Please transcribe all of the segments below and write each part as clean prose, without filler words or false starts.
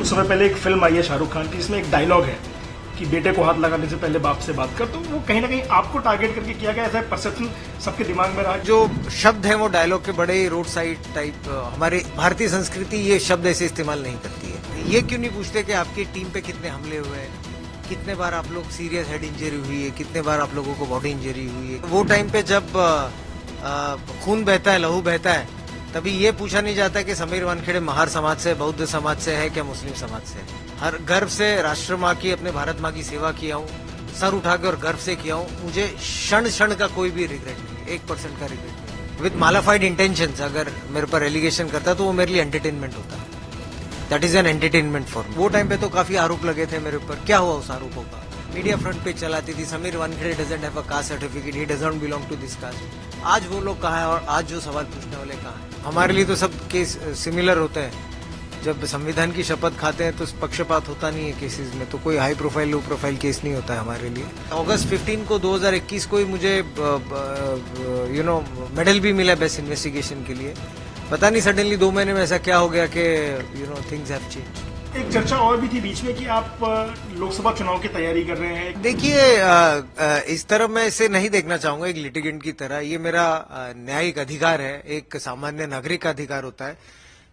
कुछ समय पहले एक फिल्म आई है शाहरुख खान की, इसमें एक डायलॉग है कि बेटे को हाथ लगाने से पहले बाप से बात कर। तो वो कहीं ना कहीं आपको टारगेट करके किया गया, ऐसा परसेप्शन सबके दिमाग में रहा। जो शब्द है वो डायलॉग के बड़े रोड साइड टाइप, हमारे भारतीय संस्कृति ये शब्द ऐसे इस्तेमाल नहीं करती है। ये क्यों नहीं पूछते कि आपकी टीम पे कितने हमले हुए हैं, कितने बार आप लोग सीरियस हेड इंजरी हुई है, कितने बार आप लोगों को बॉडी इंजरी हुई है। वो टाइम पे जब खून बहता है, लहू बहता है, तभी ये पूछा नहीं जाता कि समीर वानखेड़े महार समाज से, बौद्ध समाज से है क्या मुस्लिम समाज से। हर गर्व से राष्ट्र माँ की, अपने भारत माँ की सेवा किया हूँ, सर उठा के और गर्व से किया हूँ। मुझे क्षण क्षण का कोई भी रिग्रेट नहीं, 1% का रिग्रेट नहीं। विद मालाफाइड इंटेंशंस अगर मेरे पर एलिगेशन करता तो वो मेरे लिए एंटरटेनमेंट होता। That is an entertainment for me. वो टाइम पे तो काफी आरोप लगे थे मेरे ऊपर। क्या हुआ उस आरोपों का? मीडिया फ्रंट पे चलाती थी, Sameer Wankhede doesn't have a caste certificate, he doesn't belong to this caste. आज वो लोग कहाँ है और आज जो सवाल पूछने वाले कहाँ हैं? हमारे लिए तो सब केस सिमिलर होते हैं। जब संविधान की शपथ खाते हैं तो पक्षपात होता नहीं है केसेस में, तो कोई high profile low profile case नहीं होता है हमारे लिए। अगस्त 15 को 2021 को ही मुझे मेडल भी मिला बेस्ट इन्वेस्टिगेशन के लिए। पता नहीं सडनली 2 महीने में ऐसा क्या हो गया कि थिंग्स हैव चेंज्ड। एक चर्चा और भी थी बीच में कि आप लोकसभा चुनाव की तैयारी कर रहे हैं। देखिए, इस तरह मैं इसे नहीं देखना चाहूंगा एक लिटिगेंट की तरह। ये मेरा न्यायिक अधिकार है, एक सामान्य नागरिक का अधिकार होता है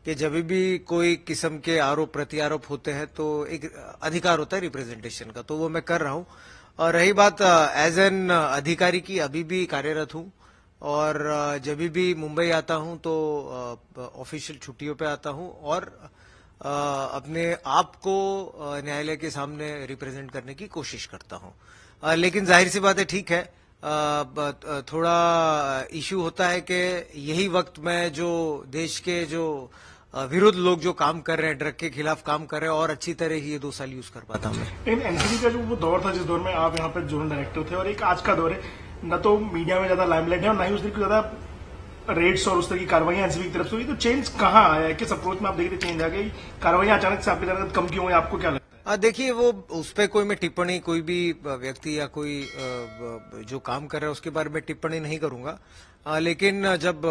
कि जब भी कोई किस्म के आरोप प्रत्यारोप होते हैं तो एक अधिकार होता है रिप्रेजेंटेशन का, तो वो मैं कर रहा हूं। और रही बात एज एन अधिकारी की, अभी भी कार्यरत हूं और जब भी मुंबई आता हूं तो ऑफिशियल छुट्टियों पे आता हूं और अपने आप को न्यायालय के सामने रिप्रेजेंट करने की कोशिश करता हूं। लेकिन जाहिर सी बात है, ठीक है, थोड़ा इश्यू होता है कि यही वक्त में जो देश के जो विरुद्ध लोग जो काम कर रहे हैं, ड्रग के खिलाफ काम कर रहे हैं, और अच्छी तरह ही ये 2 साल यूज कर पाता मैं। लेकिन एनसीबी का जो वो दौर था, जिस दौर में आप यहाँ पर जोनल डायरेक्टर थे, और एक आज का दौर है, न तो मीडिया में ज्यादा लाइमलाइट है और न ही उस दिन ज्यादा रेड्स और उस तरह की कार्रवाई एनसीबी की तरफ से हुई। तो चेंज कहाँ आया है? किस अप्रोच में आप देख रहे चेंज आ गई? कार्रवाई अचानक से आपकी तरफ कम क्यों हुई, आपको क्या लगता है? देखिए, वो उस पर कोई मैं टिप्पणी, कोई भी व्यक्ति या कोई जो काम कर रहा है उसके बारे में टिप्पणी नहीं करूंगा। लेकिन जब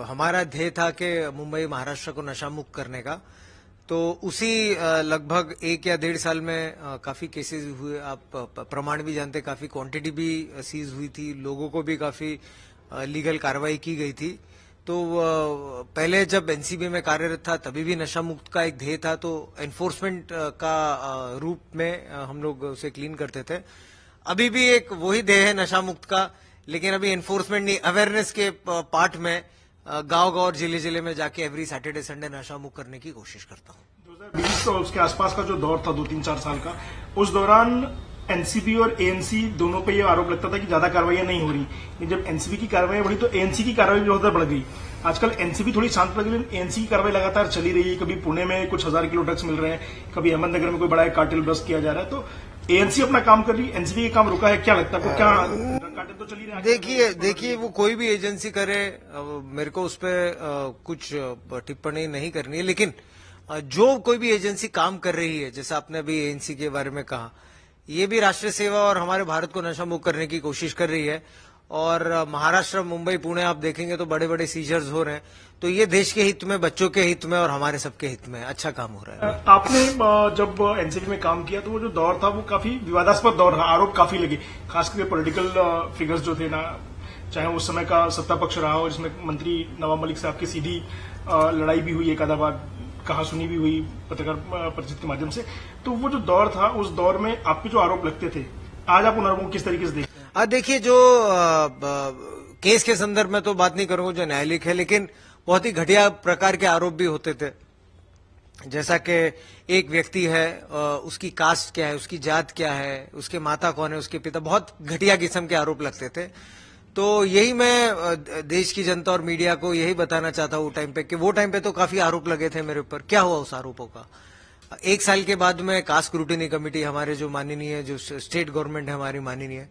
हमारा ध्येय था कि मुंबई महाराष्ट्र को नशा मुक्त करने का, तो उसी लगभग 1 या 1.5 साल में काफी केसेस हुए। आप प्रमाण भी जानते, काफी क्वांटिटी भी सीज हुई थी, लोगों को भी काफी लीगल कार्रवाई की गई थी। तो पहले जब एनसीबी में कार्यरत था तभी भी नशा मुक्त का एक ध्येय था, तो एनफोर्समेंट का रूप में हम लोग उसे क्लीन करते थे। अभी भी एक वही ध्येय है नशा मुक्त का, लेकिन अभी एनफोर्समेंट नहीं, अवेयरनेस के पार्ट में गांव-गांव और जिले-जिले में जाके एवरी सैटरडे संडे नशा मुक्त करने की कोशिश करता हूँ। 2020 और उसके आसपास का जो दौर था, 2-3-4 साल का, उस दौरान एनसीबी और एएनसी दोनों पे ये आरोप लगता था कि ज्यादा कार्रवाइयां नहीं हो रही। लेकिन जब एनसीबी की कार्रवाई बढ़ी तो एएनसी की कार्रवाई भी बहुत बढ़ गई। आजकल एनसीबी थोड़ी शांत पड़ गई, लेकिन एएनसी की कार्रवाई लगातार चली रही है। कभी पुणे में कुछ 1000 किलो ड्रग्स मिल रहे हैं, कभी अहमदनगर में कोई बड़ा कार्टेल बस्ट किया जा रहा है। तो एएनसी अपना काम कर रही है, एनसीबी का काम रुका है, क्या लगता है? क्या कार्टेल तो चली रहा है? देखिए, वो कोई भी एजेंसी करे, मेरे को उस पर कुछ टिप्पणी नहीं करनी है। लेकिन जो कोई भी एजेंसी काम कर रही है, जैसा आपने अभी एएनसी के बारे में कहा, ये भी राष्ट्रीय सेवा और हमारे भारत को नशा मुक्त करने की कोशिश कर रही है। और महाराष्ट्र, मुंबई, पुणे आप देखेंगे तो बड़े बड़े सीजर्स हो रहे हैं। तो ये देश के हित में, बच्चों के हित में और हमारे सबके हित में अच्छा काम हो रहा है। आपने जब एनसीबी में काम किया तो वो जो दौर था वो काफी विवादास्पद दौर रहा, आरोप काफी लगे, खासकर पॉलिटिकल फिगर्स जो थे ना, चाहे उस समय का सत्ता पक्ष रहा हो, जिसमें मंत्री नवाब मलिक से आपकी सीधी लड़ाई भी हुई, एक आधा बार कहा सुनी भी हुई पत्रकार परिषद के माध्यम से। तो वो जो दौर था, उस दौर में आपके जो आरोप लगते थे, आज आप उन आरोपों को किस तरीके से देखते हैं? देखिए, जो केस के संदर्भ में तो बात नहीं करूंगा, जो न्यायालयिक है, लेकिन बहुत ही घटिया प्रकार के आरोप भी होते थे। जैसा कि एक व्यक्ति है, उसकी कास्ट क्या है, उसकी जात क्या है, उसके माता कौन है, उसके पिता, बहुत घटिया किस्म के आरोप लगते थे। तो यही मैं देश की जनता और मीडिया को यही बताना चाहता हूँ टाइम पे, कि वो टाइम पे तो काफी आरोप लगे थे मेरे ऊपर। क्या हुआ उस आरोपों का? 1 साल के बाद में कास्ट स्क्रूटिनी कमेटी, हमारे जो माननीय, जो स्टेट गवर्नमेंट है हमारी माननीय,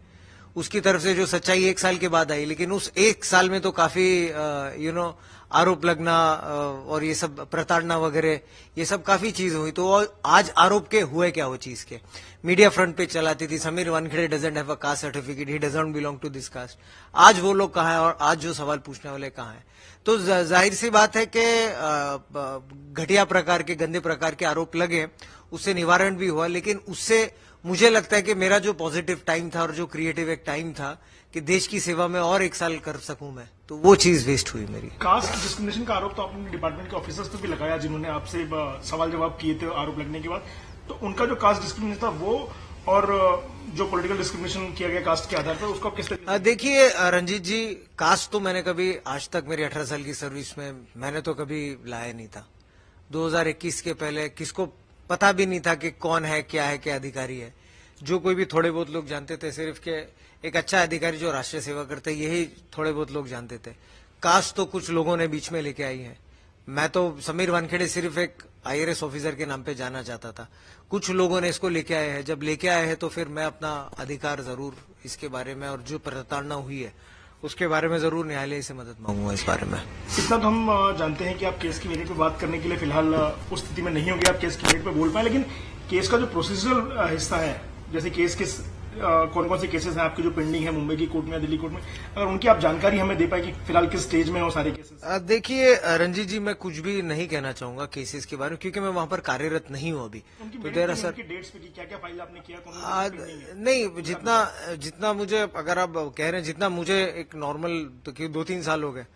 उसकी तरफ से जो सच्चाई 1 साल के बाद आई। लेकिन उस 1 साल में तो काफी आरोप लगना और ये सब प्रताड़ना वगैरह, ये सब काफी चीज हुई। तो आज आरोप के हुए क्या वो चीज के, मीडिया फ्रंट पे चलाती थी Sameer Wankhede doesn't have a caste certificate, he doesn't belong to this caste. आज वो लोग कहाँ हैं और आज जो सवाल पूछने वाले कहाँ हैं? तो जाहिर सी बात है कि घटिया प्रकार के, गंदे प्रकार के आरोप लगे, उससे निवारण भी हुआ, लेकिन उससे मुझे लगता है कि मेरा जो पॉजिटिव टाइम था और जो क्रिएटिव एक टाइम था कि देश की सेवा में और 1 साल कर सकूं मैं, तो वो चीज वेस्ट हुई मेरी। कास्ट डिस्क्रिमिनेशन का आरोप तो आपने डिपार्टमेंट के ऑफिसर्स पे भी लगाया, जिन्होंने आपसे सवाल जवाब किए थे आरोप लगने के बाद। तो उनका जो कास्ट डिस्क्रिमिनेशन था वो और जो पॉलिटिकल डिस्क्रिमिनेशन किया गया कास्ट के आधार पर, उसको आप किस तरह? देखिए रंजीत जी, कास्ट तो मैंने कभी आज तक मेरी 18 साल की सर्विस में मैंने तो कभी लाया नहीं था। 2021 के पहले किसको पता भी नहीं था कि कौन है, क्या अधिकारी है। जो कोई भी थोड़े बहुत लोग जानते थे सिर्फ के एक अच्छा अधिकारी जो राष्ट्रीय सेवा करते, यही थोड़े बहुत लोग जानते थे। कास्ट तो कुछ लोगों ने बीच में लेके आई है। मैं तो समीर वानखेड़े सिर्फ एक IRS ऑफिसर के नाम पे जाना चाहता था, कुछ लोगों ने इसको लेके आए हैं। जब लेके आए हैं तो फिर मैं अपना अधिकार जरूर इसके बारे में, और जो प्रताड़ना हुई है उसके बारे में जरूर न्यायालय से मदद मांगूंगा इस बारे में। इतना तो हम जानते हैं कि आप केस की मेरिट पे बात करने के लिए फिलहाल उस स्थिति में नहीं होंगे, आप केस की मेरिट पे बोल पाए, लेकिन केस का जो प्रोसीजरल हिस्सा है, जैसे केस के कौन कौन से केसेस हैं आपके जो पेंडिंग है मुंबई की कोर्ट में या दिल्ली कोर्ट में, अगर उनकी आप जानकारी हमें दे पाए कि फिलहाल किस स्टेज में है वो सारे केसेस? देखिए रंजीत जी, मैं कुछ भी नहीं कहना चाहूंगा केसेस के बारे में, क्योंकि मैं वहां पर कार्यरत नहीं हूं अभी। तो देर सर डेट्स पे क्या क्या फाइल आपने किया? नहीं, जितना मुझे, अगर आप कह रहे हैं जितना मुझे एक नॉर्मल, तो 2-3 साल हो गए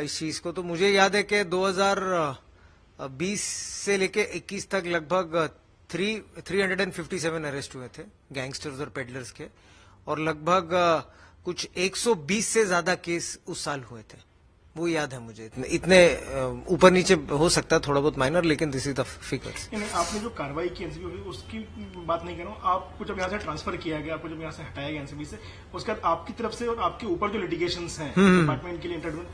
इस चीज को, तो मुझे याद है कि 2020 से लेके 21 तक लगभग 357 अरेस्ट हुए थे गैंगस्टर्स और पेडलर्स के, और लगभग कुछ 120 से ज्यादा केस उस साल हुए थे। वो याद है मुझे। इतने ऊपर नीचे हो सकता है थोड़ा बहुत माइनर, लेकिन दिस इज द फिगर्स। आपने जो कार्रवाई की एनसीबी हुई उसकी बात नहीं कर रहा हूँ, आपको जब यहाँ से ट्रांसफर किया गया, आपको जब यहाँ से हटाया गया एनसीबी से, उसके बाद आपकी तरफ से और आपके ऊपर जो लिटिगेशंस हैं डिपार्टमेंट के लिए इंटरव्यू,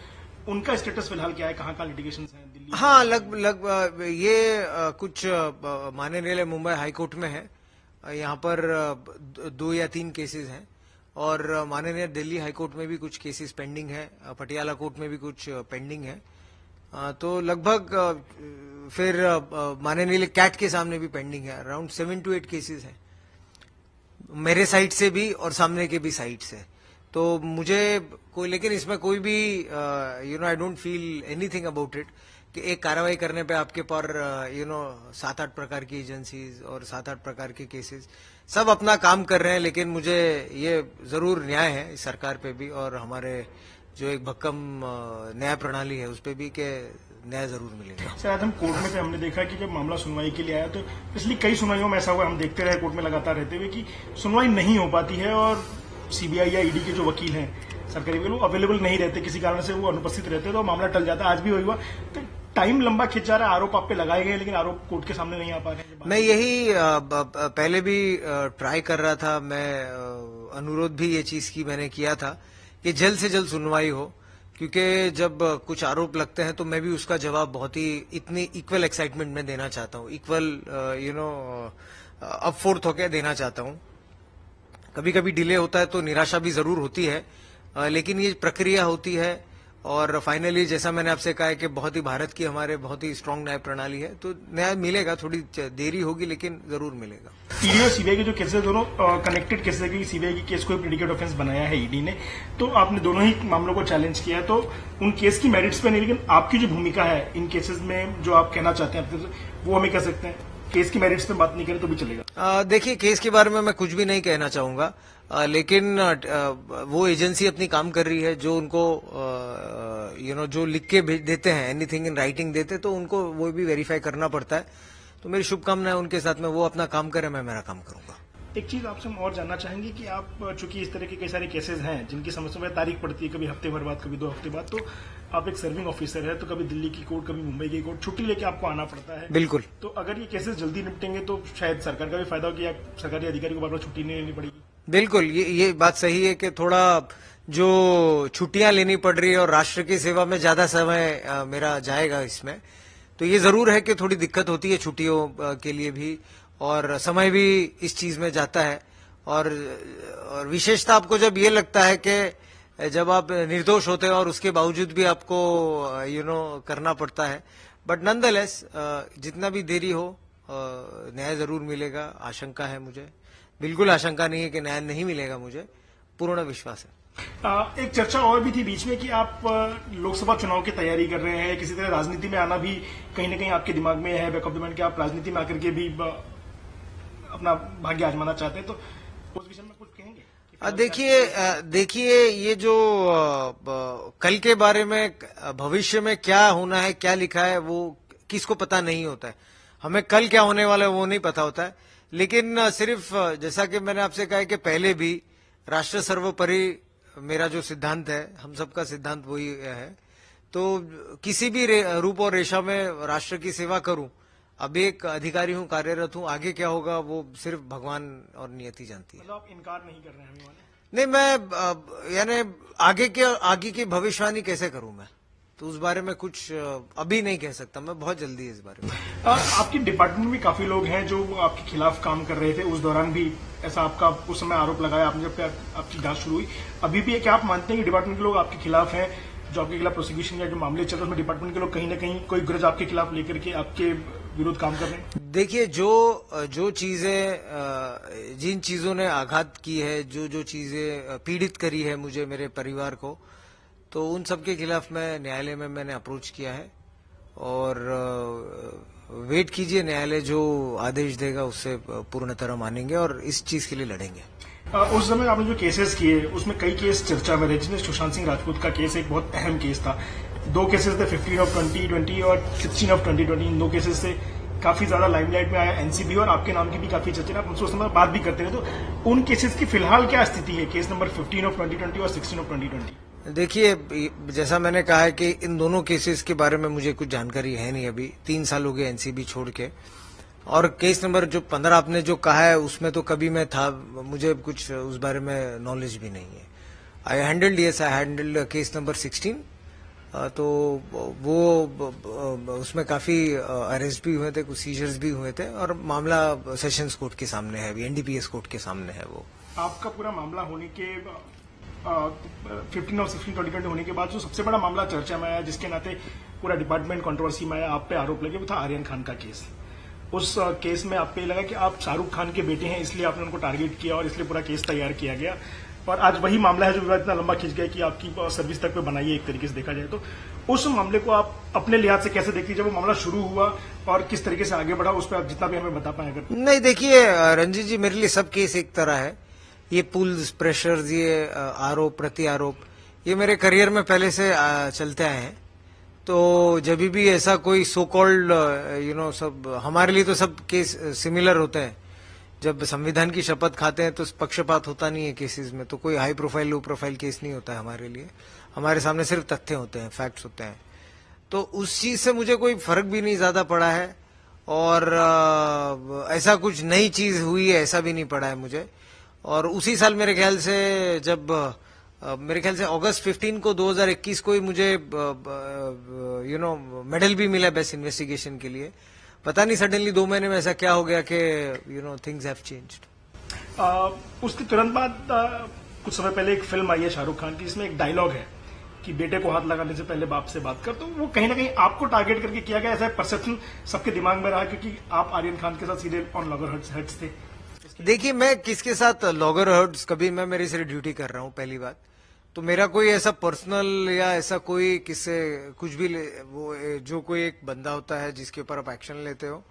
उनका स्टेटस फिलहाल क्या है? कहाँ लिटिगेशंस हैं दिल्ली? हाँ, लगभग ये कुछ माननीय मुंबई हाईकोर्ट में है। यहाँ पर 2 या 3 केसेस हैं, और माननीय दिल्ली हाईकोर्ट में भी कुछ केसेस पेंडिंग है, पटियाला कोर्ट में भी कुछ पेंडिंग है। तो लगभग फिर माननीय कैट के सामने भी पेंडिंग है। अराउंड 7 to 8 केसेस हैं मेरे साइड से भी और सामने के भी साइड से। तो मुझे कोई, लेकिन इसमें कोई भी I don't feel anything about it कि एक कार्रवाई करने पे आपके पर 7-8 प्रकार की एजेंसीज और 7-8 प्रकार के केसेस सब अपना काम कर रहे हैं। लेकिन मुझे ये जरूर न्याय है इस सरकार पे भी, और हमारे जो एक भक्कम न्याय प्रणाली है उस पे भी, कि न्याय जरूर मिलेगा। सर, आज हम कोर्ट में हमने देखा कि जब मामला सुनवाई के लिए आया तो पिछली कई सुनवाइयों में ऐसा हुआ, हम देखते रहे कोर्ट में लगातार रहते हुए, कि सुनवाई नहीं हो पाती है और सीबीआई या ईडी के जो वकील हैं सरकारी वकील, वो अवेलेबल नहीं रहते, किसी कारण से वो अनुपस्थित रहते, तो मामला टल जाता है। आज भी वही हुआ, तो टाइम लंबा खिंच जा रहा है, आरोप आप पे लगाए गए लेकिन आरोप कोर्ट के सामने नहीं आ पा रहे हैं। मैं यही पहले भी ट्राई कर रहा था, मैं अनुरोध भी ये चीज की मैंने किया था कि जल्द से जल्द सुनवाई हो, क्योंकि जब कुछ आरोप लगते हैं तो मैं भी उसका जवाब बहुत ही इतनी इक्वल एक्साइटमेंट में देना चाहता हूँ, इक्वल अप फोर्थ होकर देना चाहता हूँ। कभी कभी डिले होता है तो निराशा भी जरूर होती है, लेकिन ये प्रक्रिया होती है, और फाइनली जैसा मैंने आपसे कहा है कि बहुत ही भारत की हमारे बहुत ही स्ट्रांग न्याय प्रणाली है, तो न्याय मिलेगा। थोड़ी देरी होगी लेकिन जरूर मिलेगा। ईडी और सीबीआई के जो केसेस दोनों कनेक्टेड केसेस है, क्योंकि सीबीआई की केस को प्रेडिकेट ऑफेंस बनाया है ईडी ने, तो आपने दोनों ही मामलों को चैलेंज किया है। तो उन केस की मेरिट्स पे नहीं, लेकिन आपकी जो भूमिका है इन केसेस में, जो आप कहना चाहते हैं वो हमें कह सकते हैं। केस की मेरिट्स पे बात नहीं करें तो भी चलेगा। देखिए, केस के बारे में मैं कुछ भी नहीं कहना चाहूंगा, लेकिन वो एजेंसी अपनी काम कर रही है। जो उनको जो लिख के भेज देते हैं, एनीथिंग इन राइटिंग देते, तो उनको वो भी वेरीफाई करना पड़ता है। तो मेरी शुभकामनाएं उनके साथ में, वो अपना काम करें, मैं मेरा काम करूंगा। एक चीज आपसे हम और जानना चाहेंगे कि आप, चूंकि इस तरह के कई सारे केसेस हैं जिनकी समय में तारीख पड़ती है, कभी हफ्ते भर बाद, कभी 2 हफ्ते बाद, तो आप एक सर्विंग ऑफिसर है, तो कभी दिल्ली की कोर्ट, कभी मुंबई की कोर्ट, छुट्टी लेके आपको आना पड़ता है। बिल्कुल। तो अगर ये केसेस जल्दी निपटेंगे तो शायद सरकार का भी फायदा हो कि सरकारी अधिकारी को बार बार छुट्टी नहीं लेनी पड़ेगी। बिल्कुल, ये बात सही है कि थोड़ा जो छुट्टियां लेनी पड़ रही है और राष्ट्र की सेवा में ज्यादा समय मेरा जाएगा इसमें, तो ये जरूर है कि थोड़ी दिक्कत होती है छुट्टियों के लिए भी, और समय भी इस चीज में जाता है। और विशेषता आपको जब ये लगता है कि जब आप निर्दोष होते हैं और उसके बावजूद भी आपको करना पड़ता है। बट नॉनदलेस जितना भी देरी हो न्याय जरूर मिलेगा, आशंका है मुझे। बिल्कुल आशंका नहीं है कि न्याय नहीं मिलेगा, मुझे पूर्ण विश्वास है। एक चर्चा और भी थी बीच में कि आप लोकसभा चुनाव की तैयारी कर रहे हैं, किसी तरह राजनीति में आना भी कहीं ना कहीं आपके दिमाग में है, बैक ऑफ द माइंड कि आप राजनीति में आकर के भी अपना भाग्य आजमाना चाहते हैं, तो उस विषय में कुछ कहेंगे? देखिए ये जो कल के बारे में, भविष्य में क्या होना है, क्या लिखा है, वो किसको पता नहीं होता है। हमें कल क्या होने वाला है वो नहीं पता होता है। लेकिन सिर्फ जैसा कि मैंने आपसे कहा है कि पहले भी राष्ट्र सर्वोपरि मेरा जो सिद्धांत है, हम सबका सिद्धांत वही है। तो किसी भी रूप और रेशा में राष्ट्र की सेवा करूं। अब एक अधिकारी हूं, कार्यरत हूं, आगे क्या होगा वो सिर्फ भगवान और नियति जानती है। मतलब आप इनकार नहीं कर रहे हैं हमें वाले? नहीं, मैं यानी आगे की भविष्यवाणी कैसे करूं मैं, तो उस बारे में कुछ अभी नहीं कह सकता मैं, बहुत जल्दी है इस बारे में। आपकी डिपार्टमेंट में काफी लोग हैं जो आपके खिलाफ काम कर रहे थे, उस दौरान भी ऐसा आपका उस समय आरोप लगाया आपने जब आपकी जांच शुरू हुई। अभी भी क्या आप मानते हैं कि डिपार्टमेंट के लोग आपके खिलाफ हैं, जो आपके खिलाफ प्रोसिक्यूशन या जो मामले चल रहे हैं उसमें डिपार्टमेंट के लोग कहीं ना कहीं कोई ग्रज आपके खिलाफ लेकर के आपके विरुद्ध काम कर रहे हैं? देखिए, जो चीजें, जिन चीजों ने आघात की है, जो चीजें पीड़ित करी है मुझे, मेरे परिवार को, तो उन सब के खिलाफ मैं न्यायालय में मैंने अप्रोच किया है। और वेट कीजिए, न्यायालय जो आदेश देगा उससे पूर्ण तरह मानेंगे और इस चीज के लिए लड़ेंगे। उस समय आपने जो केसेस किए उसमें कई केस चर्चा में रहे, जिसमें सुशांत सिंह राजपूत का केस एक बहुत अहम केस था। 2 केसेस थे, 15 ऑफ 2020 और 16 ऑफ 2020। इन 2 केसेस से काफी ज्यादा लाइमलाइट में आया एनसीबी, और आपके नाम की भी काफी चर्चा, आप उस समय बात भी करते रहे। तो उन केसेस की फिलहाल क्या स्थिति है, केस नंबर 15 ऑफ 2020 और 16 ऑफ 2020? देखिए, जैसा मैंने कहा है कि इन दोनों केसेस के बारे में मुझे कुछ जानकारी है नहीं अभी। 3 साल हो गए एनसीबी छोड़ के। और केस नंबर जो 15 आपने जो कहा है उसमें तो कभी मैं था, मुझे कुछ उस बारे में नॉलेज भी नहीं है। आई हैंडल्ड केस नंबर 16। तो वो उसमें काफी अरेस्ट भी हुए थे, कुछ सीजर्स भी हुए थे, और मामला सेशंस कोर्ट के सामने है, अभी एनडीपीएस कोर्ट के सामने है। वो आपका पूरा मामला होने के 15 और 16 2020 होने के बाद जो सबसे बड़ा मामला चर्चा में आया, जिसके नाते पूरा डिपार्टमेंट कंट्रोवर्सी में आया, आप पे आरोप लगे, वो था आर्यन खान का केस। उस केस में आप पे लगा कि आप शाहरुख खान के बेटे हैं, इसलिए आपने उनको टारगेट किया और इसलिए पूरा केस तैयार किया गया। और आज वही मामला है जो विवाद इतना लंबा खिंच गया कि आपकी सर्विस तक पे बनाई है, एक तरीके से देखा जाए तो। उस मामले को आप अपने लिहाज से कैसे देखती, जब वो मामला शुरू हुआ और किस तरीके से आगे बढ़ा, उस पर आप जितना भी हमें बता पाए अगर? नहीं, देखिए रंजीत जी, मेरे लिए सब केस एक तरह है। ये पुल्स, प्रेशर्स, ये आरोप प्रति आरोप, ये मेरे करियर में पहले से चलते आए हैं। तो जब भी ऐसा कोई सो कॉल्ड सब, हमारे लिए तो सब केस सिमिलर होते हैं। जब संविधान की शपथ खाते हैं तो पक्षपात होता नहीं है केसेस में, तो कोई high profile low profile case नहीं होता है हमारे लिए। हमारे सामने सिर्फ तथ्य होते हैं, फैक्ट्स होते हैं। तो उस चीज से मुझे कोई फर्क भी नहीं ज्यादा पड़ा है, और ऐसा कुछ नई चीज हुई है ऐसा भी नहीं पड़ा है मुझे। और उसी साल मेरे ख्याल से जब अगस्त 15 को 2021 को ही मुझे मेडल भी मिला बेस्ट इन्वेस्टिगेशन के लिए। पता नहीं सडनली 2 महीने में ऐसा क्या हो गया कि थिंग्स हैव चेंज्ड। उसके तुरंत बाद कुछ समय पहले एक फिल्म आई है शाहरुख खान की, जिसमें एक डायलॉग है कि बेटे को हाथ लगाने से पहले बाप से बात कर। तो वो कहीं ना कहीं आपको टारगेट करके किया गया, ऐसा परसेप्शन सबके दिमाग में रहा, क्योंकि आप आर्यन खान के साथ सीधे ऑन लॉगर हर्ट्स थे। देखिए, मैं किसके साथ लॉगर हर्ट्स, कभी मैं मेरी सिर्फ ड्यूटी कर रहा हूं, पहली बात तो मेरा कोई ऐसा पर्सनल या ऐसा कोई किससे कुछ भी वो जो कोई एक बंदा होता है जिसके ऊपर आप एक्शन लेते हो,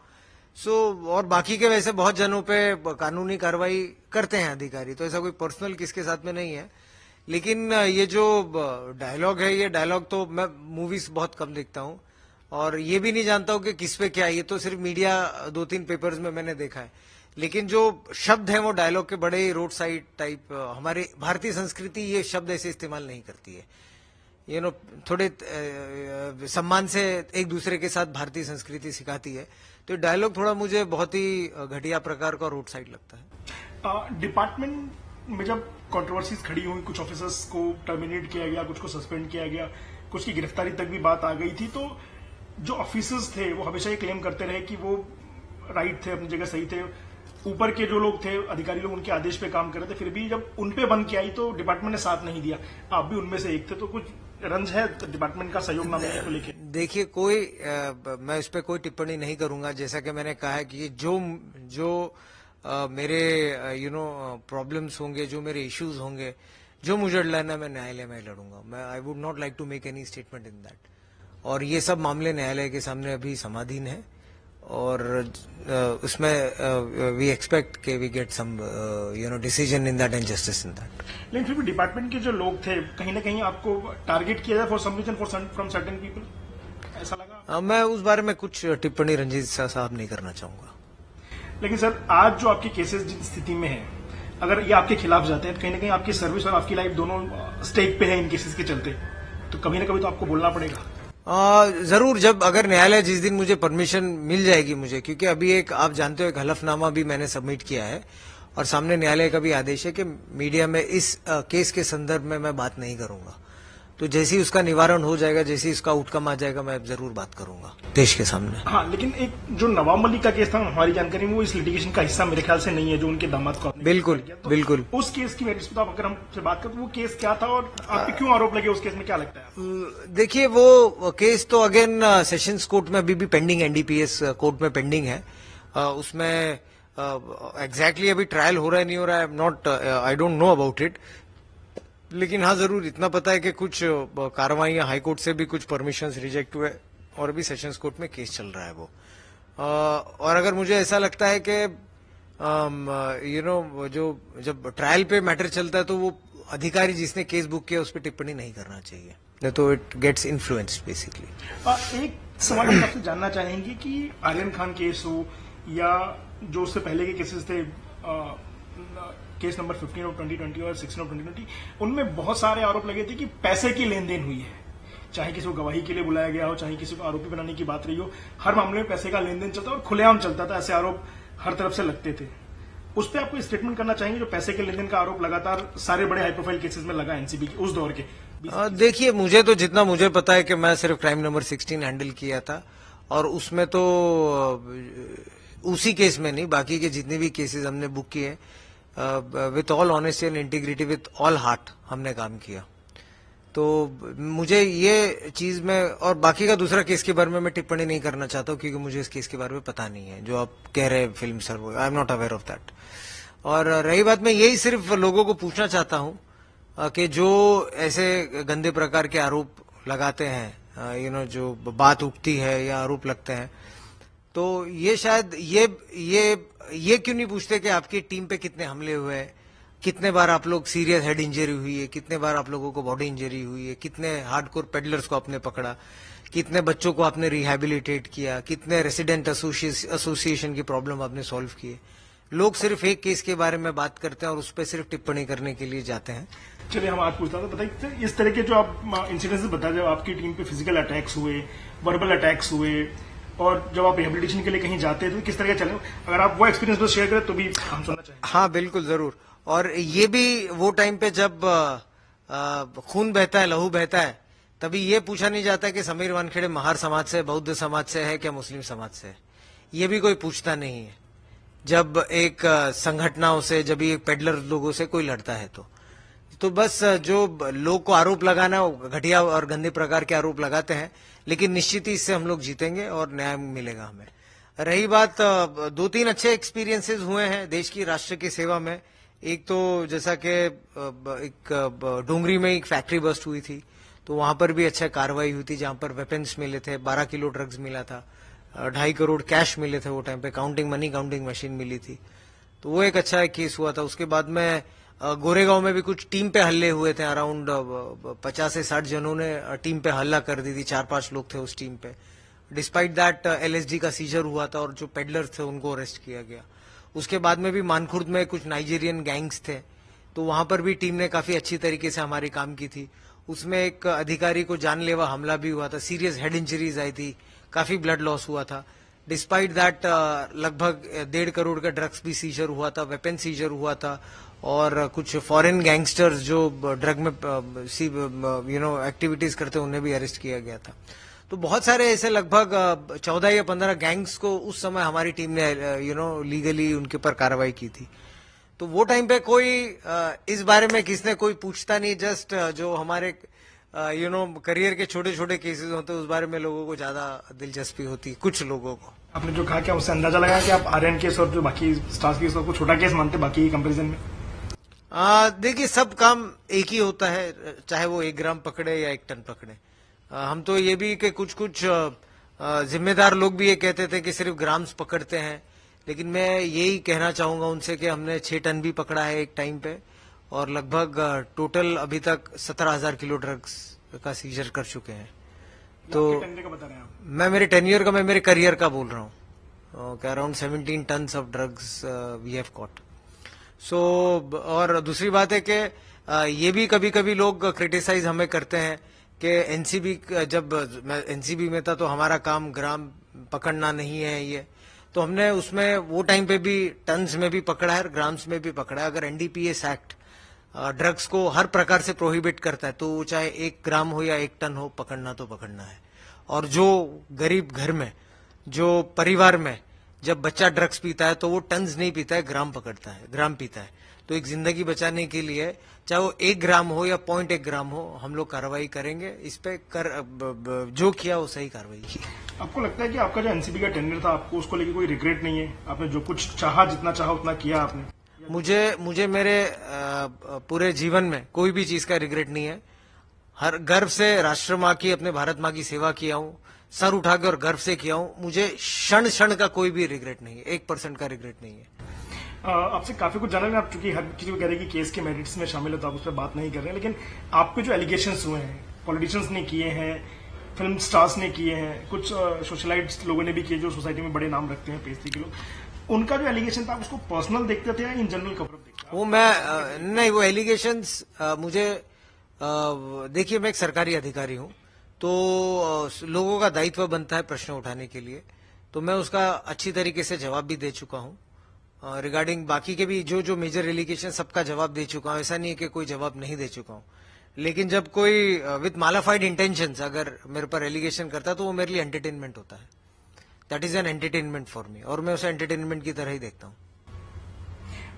और बाकी के वैसे बहुत जनों पे कानूनी कार्रवाई करते हैं अधिकारी, तो ऐसा कोई पर्सनल किसके साथ में नहीं है। लेकिन ये जो डायलॉग है, ये डायलॉग तो मैं मूवीज बहुत कम देखता हूं और ये भी नहीं जानता हूं कि किस पे क्या है, ये तो सिर्फ मीडिया 2-3 पेपर्स में मैंने देखा है। लेकिन जो शब्द है वो डायलॉग के बड़े रोड साइड टाइप, हमारे भारतीय संस्कृति ये शब्द ऐसे इस्तेमाल नहीं करती है। थोड़े सम्मान से एक दूसरे के साथ भारतीय संस्कृति सिखाती है। तो डायलॉग थोड़ा मुझे बहुत ही घटिया प्रकार का रोड साइड लगता है। डिपार्टमेंट में जब कंट्रोवर्सीज खड़ी हुई, कुछ ऑफिसर्स को टर्मिनेट किया गया, कुछ को सस्पेंड किया गया, कुछ की गिरफ्तारी तक भी बात आ गई थी, तो जो ऑफिसर्स थे वो हमेशा ये क्लेम करते रहे कि वो राइट थे, अपनी जगह सही थे, ऊपर के जो लोग थे अधिकारी लोग उनके आदेश पे काम कर रहे थे, फिर भी जब उन पे बंद किया आई तो डिपार्टमेंट ने साथ नहीं दिया। आप भी उनमें से एक थे, तो कुछ रंज है डिपार्टमेंट का सहयोग ना मिलने को लेके? देखिए मैं इस पे कोई टिप्पणी नहीं करूंगा। जैसा कि मैंने कहा है कि जो मेरे प्रॉब्लम्स होंगे, जो मेरे इश्यूज होंगे, जो मुझे लड़ना है मैं न्यायालय में लड़ूंगा। I would not like to make any statement in that. और ये सब मामले न्यायालय के सामने अभी समाधीन है और उसमें वी एक्सपेक्ट के we get some decision in that and justice in that. लेकिन फिर भी डिपार्टमेंट के जो लोग थे कहीं ना कहीं आपको टारगेट किया जाए for some reason from certain people, ऐसा लगा? मैं उस बारे में कुछ टिप्पणी रंजीत साहब नहीं करना चाहूंगा। लेकिन सर आज जो आपके केसेस जिस स्थिति में है, अगर ये आपके खिलाफ जाते हैं तो कहीं ना कहीं आपकी सर्विस और आपकी लाइफ दोनों स्टेक पे है इन केसेस के चलते, तो कभी ना कभी तो आपको बोलना पड़ेगा। जरूर, जब अगर न्यायालय जिस दिन मुझे परमिशन मिल जाएगी मुझे, क्योंकि अभी एक आप जानते हो एक हलफनामा भी मैंने सबमिट किया है और सामने न्यायालय का भी आदेश है कि मीडिया में इस केस के संदर्भ में मैं बात नहीं करूंगा। तो जैसे ही उसका निवारण हो जाएगा, जैसे ही उसका आउटकम आ जाएगा, मैं जरूर बात करूंगा देश के सामने। हाँ, लेकिन एक जो नवाब मलिक का केस था हमारी जानकारी में वो इस लिटिगेशन का हिस्सा मेरे ख्याल से नहीं है, जो उनके दामाद को बिल्कुल तो बिल्कुल उस केस की बेसिस पे आप अगर हमसे बात करें तो वो केस क्या था और आप पे क्यों आरोप लगे उस केस में, क्या लगता है? देखिए वो केस तो अगेन सेशंस कोर्ट में अभी भी पेंडिंग, एनडीपीएस कोर्ट में पेंडिंग है। उसमें एग्जैक्टली अभी ट्रायल हो रहा है नहीं हो रहा है, I don't know about it. लेकिन हाँ जरूर इतना पता है कि कुछ कार्रवाइयां हाईकोर्ट से भी कुछ परमिशंस रिजेक्ट हुए और अभी सेशंस कोर्ट में केस चल रहा है वो। और अगर मुझे ऐसा लगता है कि जो जब ट्रायल पे मैटर चलता है तो वो अधिकारी जिसने केस बुक किया उस पर टिप्पणी नहीं करना चाहिए, नहीं तो इट गेट्स इन्फ्लुएंस्ड बेसिकली। एक सवाल हम आपसे जानना चाहेंगे कि आर्यन खान केस हो या जो उससे पहले के केसेस थे, केस नंबर 15 ऑफ 2020 और 16 ऑफ 2020, उनमें बहुत सारे आरोप लगे थे कि पैसे की लेन देन हुई है, चाहे किसी को गवाही के लिए बुलाया गया हो, चाहे किसी को आरोपी बनाने की बात रही हो, हर मामले में पैसे का लेन देन चलता और खुलेआम चलता था, ऐसे आरोप हर तरफ से लगते थे। उस पर आपको स्टेटमेंट करना चाहेंगे जो पैसे के लेन देन का आरोप लगातार सारे बड़े हाई प्रोफाइल केसेस में लगा एनसीबी के उस दौर के? देखिए मुझे तो जितना मुझे पता है कि मैं सिर्फ क्राइम नंबर 16 हैंडल किया था और उसमें तो उसी केस में नहीं, बाकी के जितने भी केसेस हमने बुक किए with all honesty and integrity, with all heart हमने काम किया। तो मुझे ये चीज में और बाकी का दूसरा केस के बारे में मैं टिप्पणी नहीं करना चाहता हूँ क्योंकि मुझे इस केस के बारे में पता नहीं है जो आप कह रहे हैं फिल्म सर, वो I am not aware of that. और रही बात, मैं यही सिर्फ लोगों को पूछना चाहता हूँ कि जो ऐसे गंदे प्रकार के आरोप लगाते हैं, जो बात उठती है या आरोप लगते हैं, तो ये शायद ये क्यों नहीं पूछते कि आपकी टीम पे कितने हमले हुए हैं, कितने बार आप लोग सीरियस हेड इंजरी हुई है, कितने बार आप लोगों को बॉडी इंजरी हुई है, कितने हार्डकोर पेडलर्स को आपने पकड़ा, कितने बच्चों को आपने रिहैबिलिटेट किया, कितने रेसिडेंट एसोसिएशन की प्रॉब्लम आपने सॉल्व किए। लोग सिर्फ एक केस के बारे में बात करते हैं और उस पर सिर्फ टिप्पणी करने के लिए जाते हैं। चलिए हम आज पूछता था, बताइए इस तरह के जो आप इंसिडेंट्स बताए, जब आपकी टीम पे फिजिकल अटैक्स हुए, वर्बल अटैक्स हुए और जब आप रिहेबिलिटेशन के लिए कहीं जाते हैं तो किस तरह के चले, अगर आप वो एक्सपीरियंस बस शेयर करें तो भी हम सुनना चाहेंगे। हाँ बिल्कुल जरूर। और ये भी वो टाइम पे जब खून बहता है, लहू बहता है, तभी ये पूछा नहीं जाता कि समीर वानखेड़े महार समाज से, बौद्ध समाज से है क्या मुस्लिम समाज से है, ये भी कोई पूछता नहीं है। जब एक संगठनाओं से, जब एक पेडलर लोगों से कोई लड़ता है तो बस जो लोग को आरोप लगाना, घटिया और गंदे प्रकार के आरोप लगाते हैं, लेकिन निश्चित ही इससे हम लोग जीतेंगे और न्याय मिलेगा हमें। रही बात, 2-3 अच्छे एक्सपीरियंसेस हुए हैं देश की राष्ट्र की सेवा में। एक तो जैसा कि एक डोंगरी में एक फैक्ट्री बस्ट हुई थी, तो वहां पर भी अच्छा कार्रवाई हुई थी, जहां पर वेपन्स मिले थे, 12 किलो ड्रग्स मिला था, 2.5 करोड़ कैश मिले थे वो टाइम पे, मनी काउंटिंग मशीन मिली थी, तो वो एक अच्छा केस हुआ था। उसके बाद में गोरेगांव में भी कुछ टीम पे हल्ले हुए थे, अराउंड 50 से 60 जनों ने टीम पे हल्ला कर दी थी, 4-5 लोग थे उस टीम पे। डिस्पाइट दैट LSD का सीजर हुआ था और जो पेडलर थे उनको अरेस्ट किया गया। उसके बाद में भी मानखुर्द में कुछ नाइजीरियन गैंग्स थे, तो वहां पर भी टीम ने काफी अच्छी तरीके से हमारी काम की थी। उसमें एक अधिकारी को जानलेवा हमला भी हुआ था, सीरियस हेड इंजरीज आई थी, काफी ब्लड लॉस हुआ था। डिस्पाइट दैट लगभग 1.5 करोड़ का ड्रग्स भी सीजर हुआ था, वेपन सीजर हुआ था और कुछ फॉरेन गैंगस्टर्स जो ड्रग में एक्टिविटीज करते हैं उन्हें भी अरेस्ट किया गया था। तो बहुत सारे ऐसे लगभग 14 या 15 गैंग्स को उस समय हमारी टीम ने लीगली उनके ऊपर कार्रवाई की थी। तो वो टाइम पे कोई इस बारे में किसने कोई पूछता नहीं, जस्ट जो हमारे करियर के छोटे छोटे केसेस होते हैं उस बारे में लोगों को ज्यादा दिलचस्पी होती है, कुछ लोगों को। आपने जो कहा, क्या उससे अंदाजा लगाया कि आप आर्यन केस और जो बाकी स्टार्स केस को छोटा केस मानते बाकी कंपेरिजन में? देखिए, सब काम एक ही होता है, चाहे वो 1 ग्राम पकड़े या 1 टन पकड़े। हम तो ये भी कि कुछ जिम्मेदार लोग भी ये कहते थे कि सिर्फ ग्राम्स पकड़ते हैं, लेकिन मैं यही कहना चाहूंगा उनसे कि हमने 6 टन भी पकड़ा है एक टाइम पे, और लगभग टोटल अभी तक 17,000 किलो ड्रग्स का सीजर कर चुके हैं। तो का बता रहे हैं आप? मैं मेरे टेन्योर का, मैं मेरे करियर का बोल रहा हूँ, around 17 tons of drugs we have caught. So और दूसरी बात है कि ये भी कभी कभी लोग क्रिटिसाइज हमें करते हैं कि एनसीबी, जब मैं एनसीबी में था तो हमारा काम ग्राम पकड़ना नहीं है ये, तो हमने उसमें वो टाइम पे भी टन्स में भी पकड़ा है और ग्राम्स में भी पकड़ा है। अगर एनडीपीएस एक्ट ड्रग्स को हर प्रकार से प्रोहिबिट करता है, तो चाहे 1 ग्राम हो या 1 टन हो, पकड़ना तो पकड़ना है। और जो गरीब घर में, जो परिवार में जब बच्चा ड्रग्स पीता है तो वो टन्स नहीं पीता है, ग्राम पकड़ता है, ग्राम पीता है। तो एक जिंदगी बचाने के लिए चाहे वो 1 ग्राम हो या 0.1 ग्राम हो, हम लोग कार्रवाई करेंगे इस पे। जो किया वो सही कार्रवाई की। आपको लगता है कि आपका जो एनसीबी का टेंडर था, आपको उसको लेके कोई रिग्रेट नहीं है? आपने जो कुछ चाहा, जितना चाहा उतना किया आपने? मुझे मेरे पूरे जीवन में कोई भी चीज का रिग्रेट नहीं है। हर गर्व से राष्ट्र माँ की, अपने भारत माँ की सेवा किया हूँ, सर उठा के और गर्व से किया हूँ। मुझे क्षण क्षण का कोई भी रिग्रेट नहीं है, 1% का रिग्रेट नहीं है। आपसे काफी कुछ जाना है, आप चूंकि हर किसी को कह रहे हैं कि केस के मेरिट्स में शामिल है तो आप उस पर बात नहीं कर रहे हैं, लेकिन आपके जो एलिगेशंस हुए हैं, पॉलिटिशियंस ने किए हैं, फिल्म स्टार्स ने किए हैं, कुछ सोशलाइट्स लोगों ने भी किए जो सोसाइटी में बड़े नाम रखते हैं, पेस्ट्री के लोग, उनका जो एलिगेशन था आप उसको पर्सनल देखते थे या इन जनरल कवर देखते थे? वो मैं नहीं, वो एलिगेशंस मुझे देखिए, मैं एक सरकारी अधिकारी हूँ, तो लोगों का दायित्व बनता है प्रश्न उठाने के लिए, तो मैं उसका अच्छी तरीके से जवाब भी दे चुका हूँ। रिगार्डिंग बाकी के भी जो मेजर एलिगेशन, सबका जवाब दे चुका हूँ। ऐसा नहीं है कि कोई जवाब नहीं दे चुका हूँ, लेकिन जब कोई विथ मालाफाइड इंटेंशंस अगर मेरे पर एलिगेशन करता है तो वो मेरे लिए एंटरटेनमेंट होता है। That is an entertainment for me, और मैं उसे एंटरटेनमेंट की तरह ही देखता हूँ।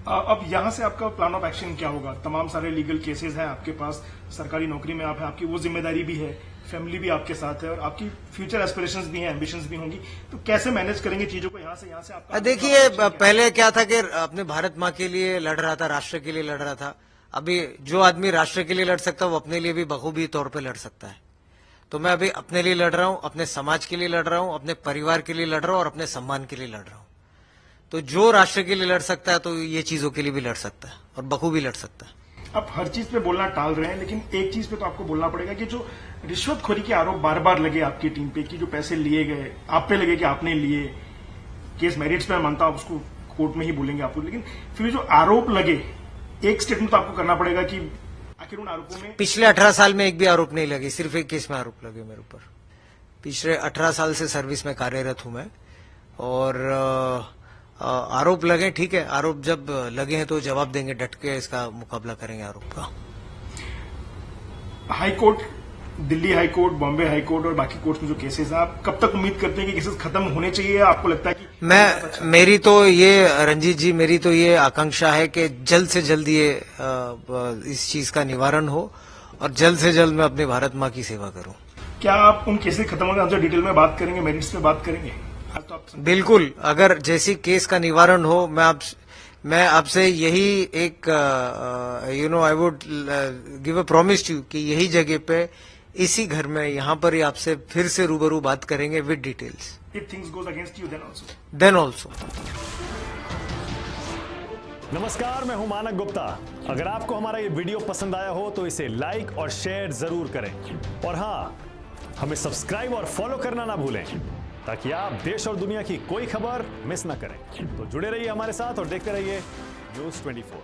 अब यहां से आपका प्लान ऑफ एक्शन क्या होगा? तमाम सारे लीगल केसेस हैं आपके पास, सरकारी नौकरी में आप है, आपकी वो जिम्मेदारी भी है, फैमिली भी आपके साथ है, और आपकी फ्यूचर एस्पिरेशंस भी हैं, एम्बिशंस भी होंगी, तो कैसे मैनेज करेंगे चीजों को? यहाँ से आपका देखिए, पहले क्या था कि अपने भारत माँ के लिए लड़ रहा था, राष्ट्र के लिए लड़ रहा था। अभी जो आदमी राष्ट्र के लिए लड़ सकता है वो अपने लिए भी बखूबी तौर पर लड़ सकता है। तो मैं अभी अपने लिए लड़ रहा हूँ, अपने समाज के लिए लड़ रहा हूँ, अपने परिवार के लिए लड़ रहा हूँ और अपने सम्मान के लिए लड़ रहा हूँ। तो जो राष्ट्र के लिए लड़ सकता है तो ये चीजों के लिए भी लड़ सकता है और बखूबी लड़ सकता है। आप हर चीज पे बोलना टाल रहे हैं, लेकिन एक चीज पे तो आपको बोलना पड़ेगा कि जो रिश्वतखोरी के आरोप बार बार लगे आपकी टीम पे, कि जो पैसे लिए गए आप पे लगे कि आपने लिए, केस मेरिट्स पे मानता हूं, आप उसको कोर्ट में ही बोलेंगे आपको, लेकिन फिर जो आरोप लगे, एक स्टेटमेंट तो आपको करना पड़ेगा कि आखिर उन आरोपों में। पिछले 18 साल में एक भी आरोप नहीं लगे, सिर्फ एक केस में आरोप लगे मेरे ऊपर। पिछले 18 साल से सर्विस में कार्यरत हूं मैं, और आरोप लगे, ठीक है, आरोप जब लगे हैं तो जवाब देंगे, डट के इसका मुकाबला करेंगे आरोप का। High court, Delhi high court, Bombay high court और बाकी कोर्ट में जो केसेस हैं, आप कब तक उम्मीद करते हैं कि केसेस खत्म होने चाहिए? आपको लगता है कि मेरी तो ये, रंजीत जी, मेरी तो ये आकांक्षा है कि जल्द से जल्द ये इस चीज का निवारण हो और जल्द से जल्द मैं अपने भारत माँ की सेवा करूं। क्या आप उन केसेस खत्म होने हमसे डिटेल में बात करेंगे, मेरिट्स पे बात करेंगे? तो आप बिल्कुल, अगर जैसी केस का निवारण हो, मैं आपसे यही एक I would give a promise you कि यही जगह पे, इसी घर में, यहाँ पर ही आपसे फिर से रूबरू बात करेंगे with details. If things goes against you, then also. नमस्कार, मैं हूं मानक गुप्ता। अगर आपको हमारा ये वीडियो पसंद आया हो तो इसे लाइक और शेयर जरूर करें, और हाँ, हमें सब्सक्राइब और फॉलो करना ना भूलें, ताकि आप देश और दुनिया की कोई खबर मिस ना करें। तो जुड़े रहिए हमारे साथ और देखते रहिए News 24।